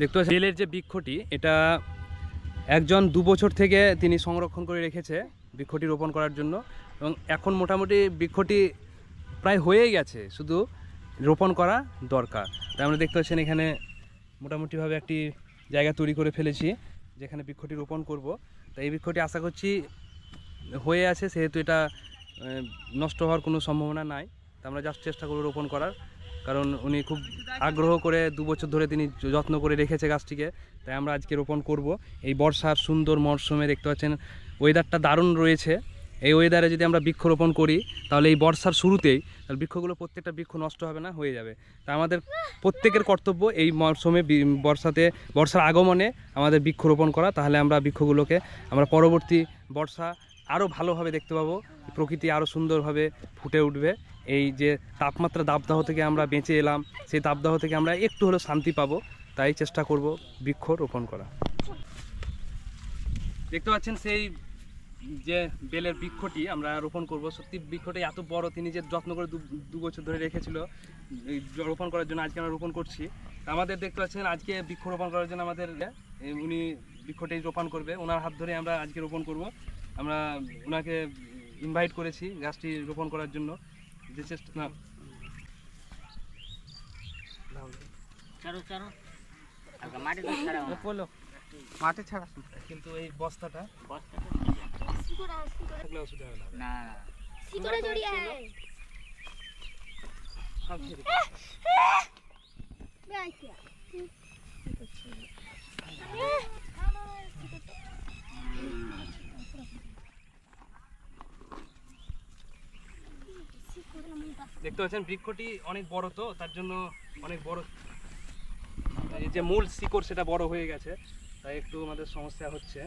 দেখতে পাচ্ছেন বেলের যে বৃক্ষটি, এটা একজন 2 বছর থেকে তিনি সংরক্ষণ করে রেখেছে বৃক্ষটি রোপণ করার জন্য, এবং এখন মোটামুটি বৃক্ষটি প্রায় হয়েই গেছে, শুধু রোপণ করা দরকার। তাই আমরা দেখতে পাচ্ছেন এখানে মোটামুটিভাবে একটি জায়গা তৈরি করে ফেলেছি যেখানে বৃক্ষটি রোপণ করব। তাই এই বৃক্ষটি আশা করছি হয়ে আছে, সেহেতু এটা নষ্ট হওয়ার কোনো সম্ভাবনা নাই। তা আমরা জাস্ট চেষ্টা করব রোপণ করার, কারণ উনি খুব আগ্রহ করে 2 বছর ধরে তিনি যত্ন করে রেখেছে গাছটিকে। তাই আমরা আজকে রোপণ করব এই বর্ষার সুন্দর মরশুমে। দেখতে পাচ্ছেন ওয়েদারটা দারুণ রয়েছে। এই ওয়েদারে যদি আমরা বৃক্ষ রোপণ করি তাহলে এই বর্ষার শুরুতেই তাহলে বৃক্ষগুলো প্রত্যেকটা বৃক্ষ নষ্ট হবে না, হয়ে যাবে। তা আমাদের প্রত্যেকের কর্তব্য এই মরশুমে বর্ষার আগমনে আমাদের বৃক্ষ রোপণ করা। তাহলে আমরা বৃক্ষগুলোকে আমরা পরবর্তী বর্ষা আরও ভালোভাবে দেখতে পাবো, প্রকৃতি আরও সুন্দরভাবে ফুটে উঠবে। এই যে তাপমাত্রা দাবদাহ থেকে আমরা বেঁচে এলাম, সেই দাবদাহ থেকে আমরা একটু হলেও শান্তি পাবো। তাই চেষ্টা করব বৃক্ষ রোপণ করা। দেখতে পাচ্ছেন সেই যে বেলের বৃক্ষটি আমরা রোপণ করব। সত্যি বৃক্ষটি এত বড়, তিনি যে যত্ন করে 2 বছর ধরে রেখেছিল রোপণ করার জন্য, আজকে আমরা রোপণ করছি। আমাদের দেখতে পাচ্ছেন আজকে বৃক্ষ রোপণ করার জন্য আমাদের উনি বৃক্ষটি রোপণ করবে, ওনার হাত ধরে আমরা আজকে রোপণ করব। আমরা ওনাকে ইনভাইট করেছি গাছটি রোপণ করার জন্য। যে চেষ্টা না মাটি ছাড়া, কিন্তু এই বস্তাটা থাকলে অসুবিধা হবে না। দেখতে পাচ্ছেন বৃক্ষটি অনেক বড়, তো তার জন্য অনেক বড়, এই যে মূল শিকড় সেটা বড় হয়ে গেছে, তাই একটু আমাদের সমস্যা হচ্ছে।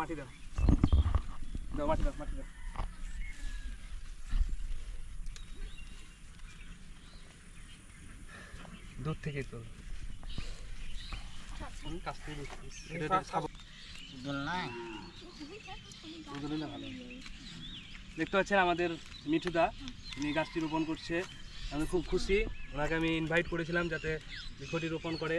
মাটি দাও, মাটি দাও, মাটি দাও। দূর থেকে তো কাছ থেকে দেখতে পাচ্ছেন আমাদের মিঠুদা, উনি গাছটি রোপণ করছে। আমি খুব খুশি, ওনাকে আমি ইনভাইট করেছিলাম যাতে বৃক্ষটি রোপণ করে।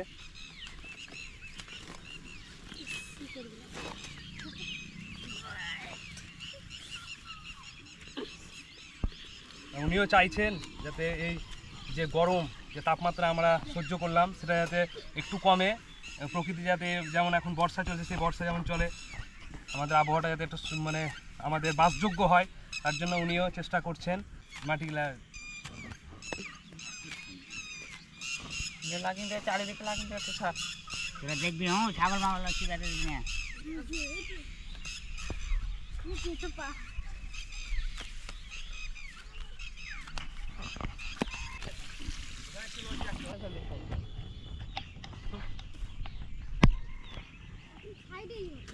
উনিও চাইছেন যাতে এই যে গরম যে তাপমাত্রা আমরা সহ্য করলাম সেটা যাতে একটু কমে, প্রকৃতি যাতে যেমন এখন বর্ষা চলছে সেই বর্ষা যেমন চলে, আমাদের আবহাওয়াটা যাতে একটু মানে আমাদের বাসযোগ্য হয়, তার জন্য উনিও চেষ্টা করছেন। মাটিগুলা চারিদিকে লাগিয়ে একটু দেখবি, হ্যাঁ ছাগল মাগল সিগারেট নিয়ে Hiding.